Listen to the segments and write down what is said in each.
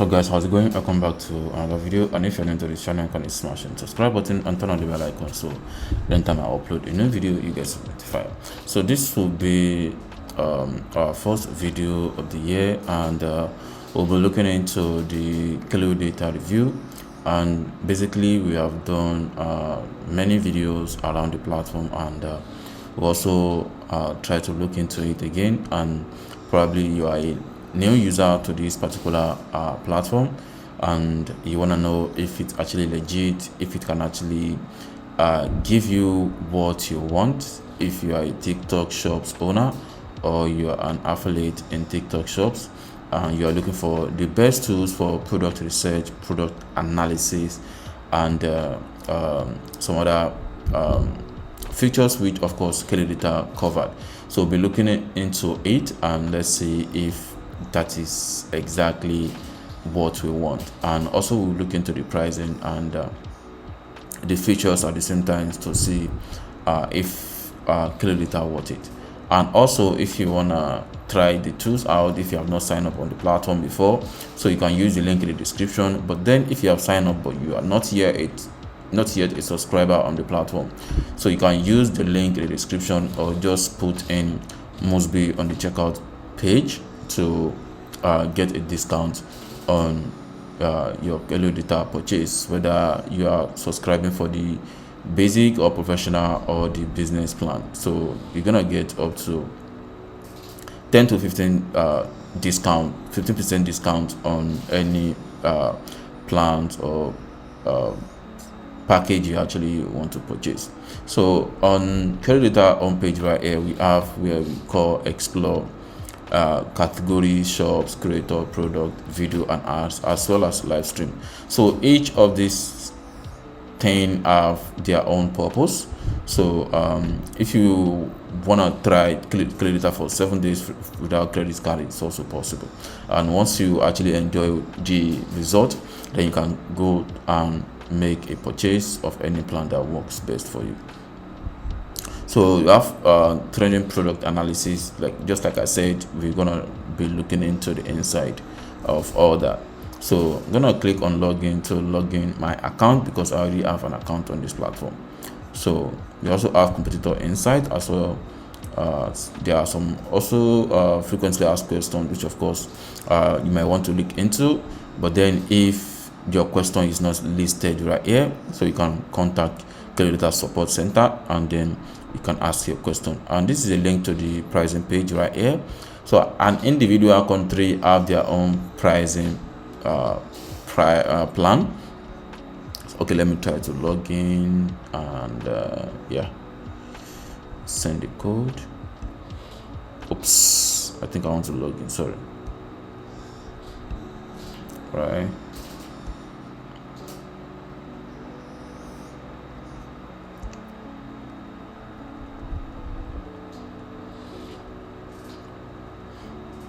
So guys, how's it going? Welcome back to another video, and if you're new to this channel, you can smash the subscribe button and turn on the bell icon so anytime I upload a new video you get notified. So this will be our first video of the year, and we'll be looking into the Kalodata review. And basically we have done many videos around the platform, and we also try to look into it again. And probably you are a new user to this particular platform, and you want to know if it's actually legit, if it can actually give you what you want, if you are a TikTok shops owner or you are an affiliate in TikTok shops and you are looking for the best tools for product research, product analysis, and some other features which of course Kalodata covered. So we'll be looking into it, and let's see if that is exactly what we want. And also we'll look into the pricing and the features at the same time to see if Kalodata worth it. And also, if you wanna try the tools out, if you have not signed up on the platform before, so you can use the link in the description. But then if you have signed up but you are not yet a subscriber on the platform, so you can use the link in the description or just put in Mosby on the checkout page to get a discount on your Kalodata purchase, whether you are subscribing for the basic or professional or the business plan. So you're gonna get up to 10 to 15 discount, 15% discount on any plans or package you actually want to purchase. So on Kalodata homepage right here, we have where we call explore category, shops, creator, product, video and ads, as well as live stream. So each of these 10 have their own purpose. So if you want to try Kalodata for 7 days without credit card, it's also possible. And once you actually enjoy the result, then you can go and make a purchase of any plan that works best for you. So you have trending product analysis. Just like I said, we're gonna be looking into the inside of all that. So I'm gonna click on login to log in my account because I already have an account on this platform. So we also have competitor insight as well. There are some also frequently asked questions, which of course you might want to look into. But then if your question is not listed right here, so you can contact Kalodata support center and then you can ask your question. And this is a link to the pricing page right here. So an individual country have their own pricing plan. Okay, let me try to log in and yeah, send the code. Oops, I think I want to log in, sorry. Right,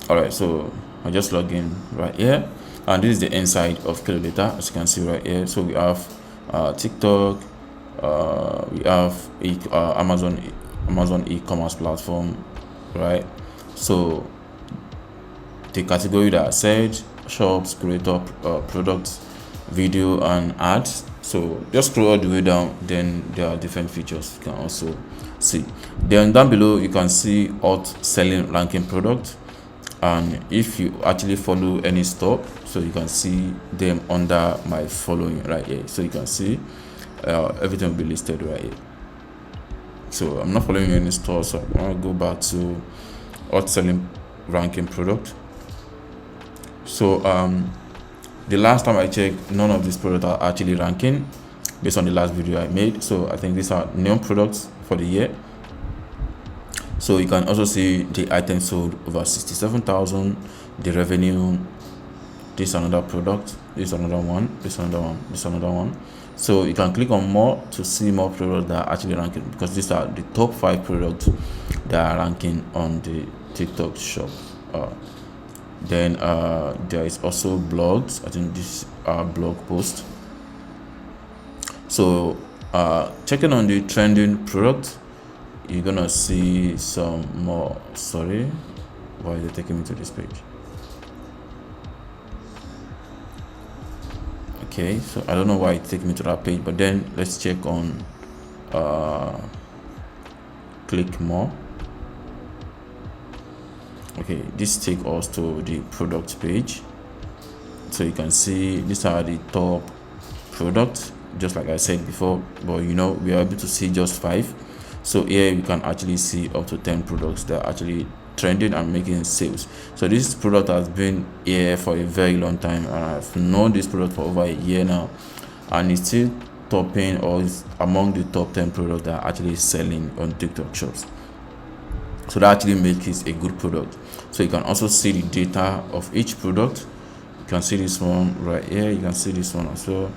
all right, so I just log in right here, and this is the inside of Kalodata, as you can see right here. So we have TikTok, we have Amazon e-commerce platform, right? So the category that I said, shops, creator, products, video and ads. So just scroll all the way down, then there are different features you can also see. Then down below you can see hot selling ranking product, and if you actually follow any store, so you can see them under my following right here. So you can see everything will be listed right here. So I'm not following any store, so I want to go back to hot selling ranking product. So the last time I checked, none of these products are actually ranking based on the last video I made. So I think these are new products for the year. So you can also see the items sold over 67,000, the revenue. This is another product, this is another one, this is another one, this is another one. So you can click on more to see more products that are actually ranking, because these are the top 5 products that are ranking on the TikTok shop. Then there is also blogs. I think this are blog posts. So checking on the trending product, you're gonna see some more. Sorry, why is it taking me to this page? Okay, so I don't know why it takes me to that page, but then let's check on click more. Okay, this takes us to the product page. So you can see these are the top products, just like I said before, but you know, we are able to see just 5. So here we can actually see up to 10 products that are actually trending and making sales. So this product has been here for a very long time, and I've known this product for over a year now, and it's still topping or is among the top 10 products that are actually selling on TikTok shops. So that actually makes it a good product. So you can also see the data of each product. You can see this one right here, you can see this one as well,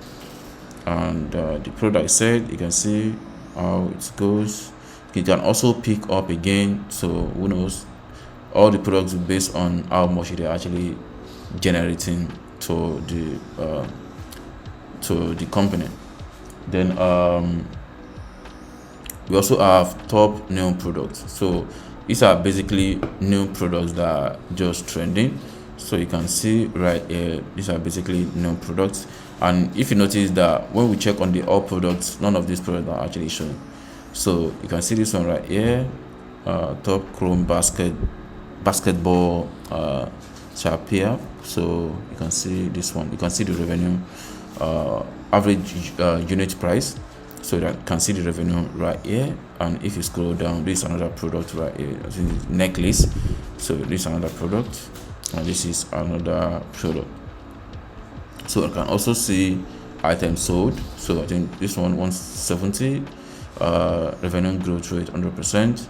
and the product said, you can see how it goes. You can also pick up again, so who knows, all the products based on how much they're actually generating to the company. Then we also have top new products. So these are basically new products that are just trending. So you can see right here, these are basically new products. And if you notice that when we check on the all products, none of these products are actually showing. So you can see this one right here, top chrome basketball Sharpia. So you can see this one, you can see the revenue, average unit price. So that you can see the revenue right here. And if you scroll down, this is another product right here, I think necklace. So this is another product, and this is another product. So I can also see items sold. So I think this one 170, revenue growth rate 100%.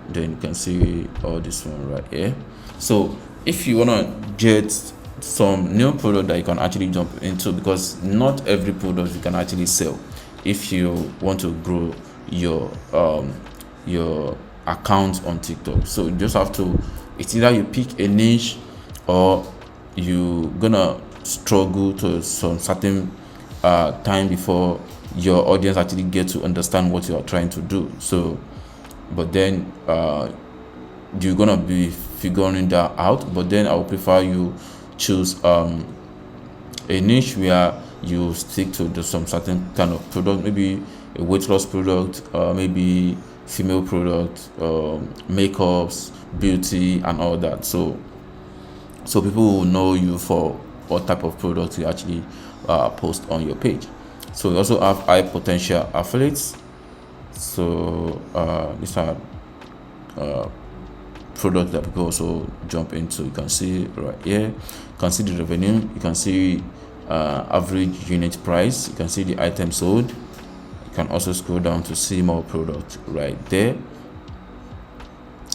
Then you can see all this one right here. So if you want to get some new product that you can actually jump into, because not every product you can actually sell if you want to grow your account on TikTok. So you just have to, it's either you pick a niche or you gonna struggle to some certain time before your audience actually get to understand what you are trying to do. So but then you're gonna be figuring that out. But then I would prefer you choose a niche where you stick to some certain kind of product, maybe a weight loss product, maybe female product, makeups, beauty, and all that. So people will know you for what type of products you actually post on your page. So we also have high potential affiliates. So these are products that people also jump into. You can see right here, you can see the revenue, you can see average unit price, you can see the item sold. You can also scroll down to see more products right there.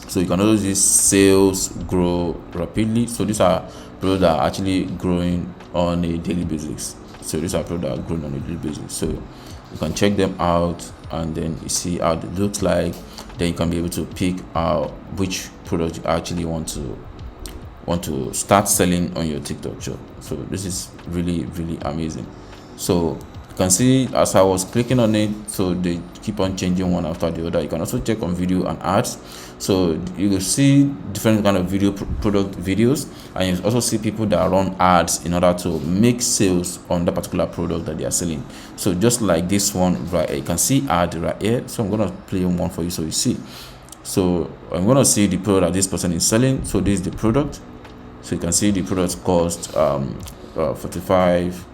So you can also see sales grow rapidly. So these are products that are actually growing on a daily basis. So these are products that are growing on a daily basis. So you can check them out, and then you see how it looks like. Then you can be able to pick out which product you actually want to start selling on your TikTok shop. So this is really amazing. So you can see as I was clicking on it, so they keep on changing one after the other. You can also check on video and ads. So you will see different kind of video product videos, and you also see people that run ads in order to make sales on that particular product that they are selling. So just like this one right here, you can see ad right here. So I'm gonna play one for you so you see. So I'm gonna see the product that this person is selling. So this is the product. So you can see the product cost 45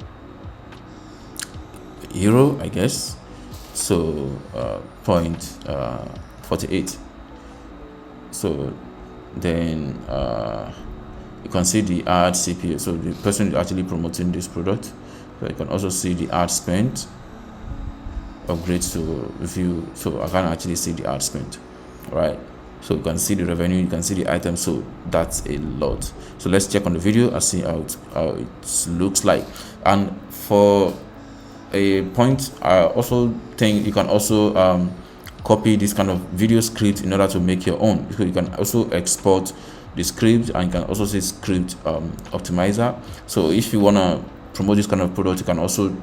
euro, I guess. So point 48. So then you can see the ad CPA. So the person is actually promoting this product. So you can also see the ad spent, upgrades to review. So I can actually see the ad spent, right? So you can see the revenue, you can see the item. So that's a lot. So let's check on the video and see how it looks like. And for a point, I also think you can also copy this kind of video script in order to make your own. So you can also export the script, and you can also see script optimizer. So if you want to promote this kind of product, you can also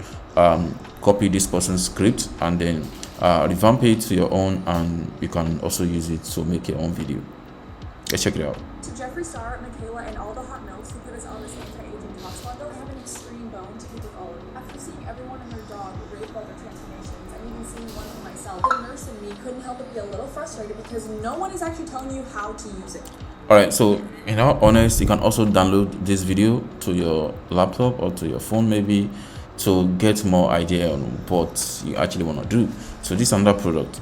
copy this person's script and then revamp it to your own, and you can also use it to make your own video. Let's check it out. To Jeffree Star, Michaela, and all the hot milfs who put us on this anti-aging talks bundle, I have an extreme bone to pick with all of you. After seeing everyone and their dog rave about their transformations, and even seeing one for myself, the nurse in me couldn't help but be a little frustrated because no one is actually telling you how to use it. Alright, so in all honest, you can also download this video to your laptop or to your phone maybe to get more idea on what you actually want to do. So this is another product.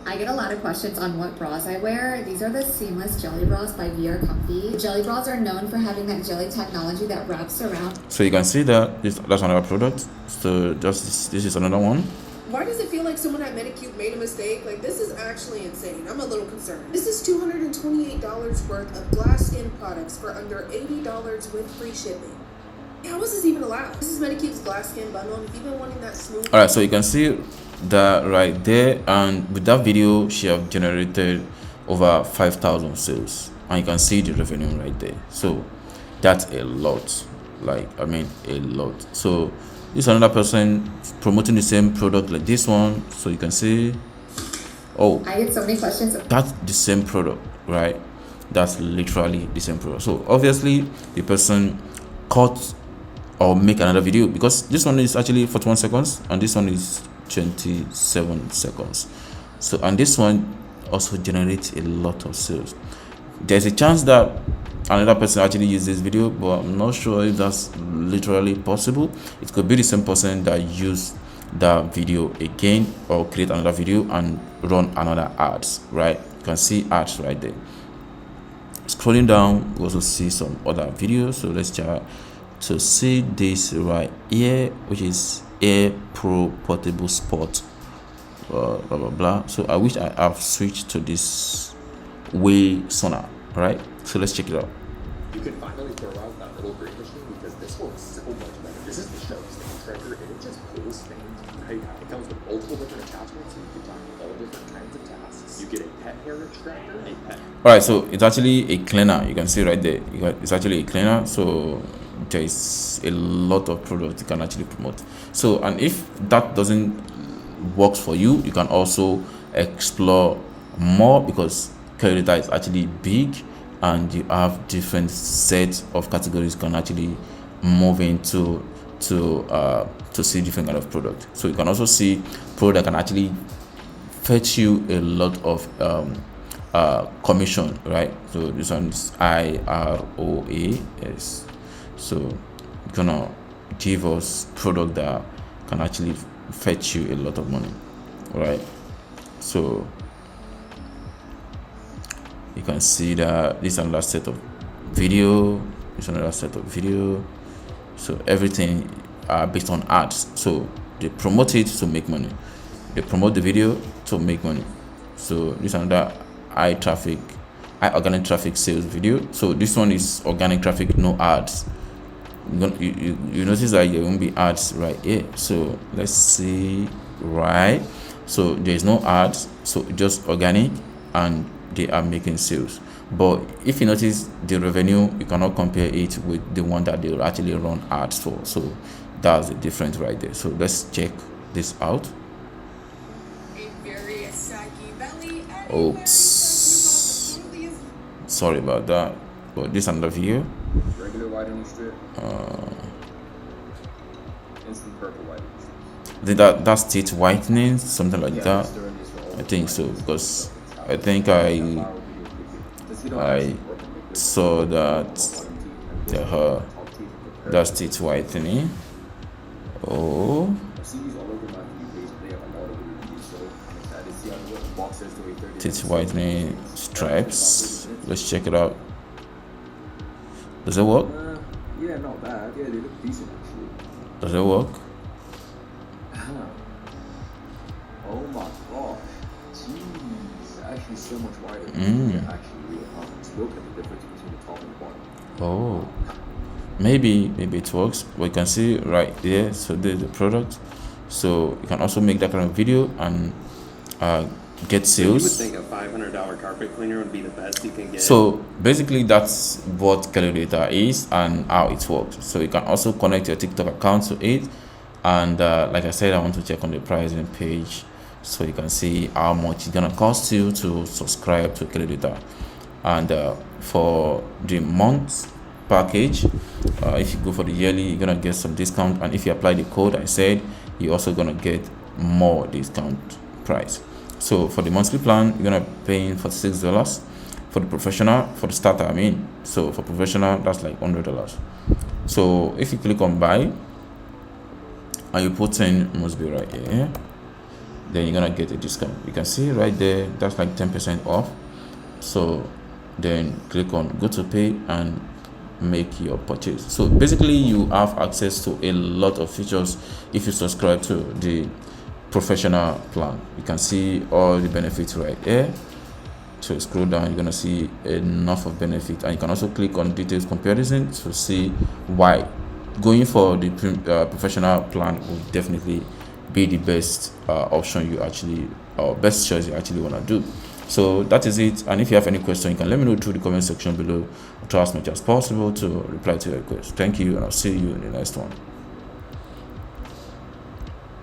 I get a lot of questions on what bras I wear. These are the seamless jelly bras by VR Comfy. Jelly bras are known for having that jelly technology that wraps around. So you can see that that's another product. So this is another one. Why does it feel like someone at Medicube made a mistake? Like, this is actually insane. I'm a little concerned. This is $228 worth of glass skin products for under $80 with free shipping. How is this even allowed? This is Medicube's glass skin bundle, and if you've been wanting that smooth... Alright, so you can see that right there, and with that video she have generated over 5,000 sales, and you can see the revenue right there. So that's a lot, like I mean a lot. So this is another person promoting the same product like this one, so you can see, oh, I get so many questions. that's the same product, right? That's literally the same product. So obviously the person cut or make another video, because this one is actually 41 seconds and this one is 27 seconds. So, and this one also generates a lot of sales. There's a chance that another person actually used this video, but I'm not sure if that's literally possible. It could be the same person that used that video again or create another video and run another ads, right? You can see ads right there. Scrolling down, we also see some other videos. So let's try to see this right here, which is Air Pro Portable Sport, blah blah blah. So I wish I have switched to this way sooner, right? So let's check it out. You can finally throw out that little green machine because this works so much better. This is the shark stain tracker, and it just pulls stains right out. It comes with multiple different attachments, so you can tackle all different kinds of tasks. You get a pet hair extractor, a pet. Alright, so it's actually a cleaner. You can see right there. It's actually a cleaner. So there is a lot of products you can actually promote. So, and if that doesn't work for you, you can also explore more, because Kalodata is actually big and you have different sets of categories you can actually move into to see different kind of product. So you can also see product that can actually fetch you a lot of commission, right? So this one is IROA. Yes. So gonna give us product that can actually fetch you a lot of money, right? So you can see that this is another set of video, this is another set of video. So everything are based on ads. So they promote it to make money, they promote the video to make money. So this is another high organic traffic sales video. So this one is organic traffic, no ads. You notice that there won't be ads right here. So let's see, right? So there's no ads, so just organic, and they are making sales. But if you notice the revenue, you cannot compare it with the one that they will actually run ads for. So that's the difference right there. So let's check this out. Oops, sorry about that, but this is another video. Regular whitening strip. Instant purple whitening strip. That's teeth whitening, something like that. I think so, because I think I saw that that's teeth whitening. Oh, teeth whitening stripes. Let's check it out. Does it work? Yeah, not bad. Yeah, they look decent actually. Does it work? Oh my gosh. Jeez. Actually so much wider. Yeah, actually real hard. Look at the difference between the top and the bottom. Oh, maybe it works. We can see right there. So there's the product. So you can also make that kind of video and get sales. You would think a $500 carpet cleaner would be the best you can get. So basically that's what Kalodata is and how it works. So you can also connect your TikTok account to it, and like I said, I want to check on the pricing page so you can see how much it's gonna cost you to subscribe to Kalodata. And for the month, package. If you go for the yearly, you're gonna get some discount, and if you apply the code I said, you're also gonna get more discount price. So for the monthly plan, you're gonna be paying $46. For the professional, for the starter, I mean, so for professional, that's like $100. So if you click on buy and you put in must be right here, then you're gonna get a discount. You can see right there, that's like 10% off. So then click on go to pay and make your purchase. So basically you have access to a lot of features if you subscribe to the professional plan. You can see all the benefits right here. So scroll down, you're gonna see enough of benefit, and you can also click on details comparison to see why going for the professional plan will definitely be the best option you actually, or best choice you actually want to do. So that is it, and if you have any question, you can let me know through the comment section below. I'll try as much as possible to reply to your request. Thank you, and I'll see you in the next one.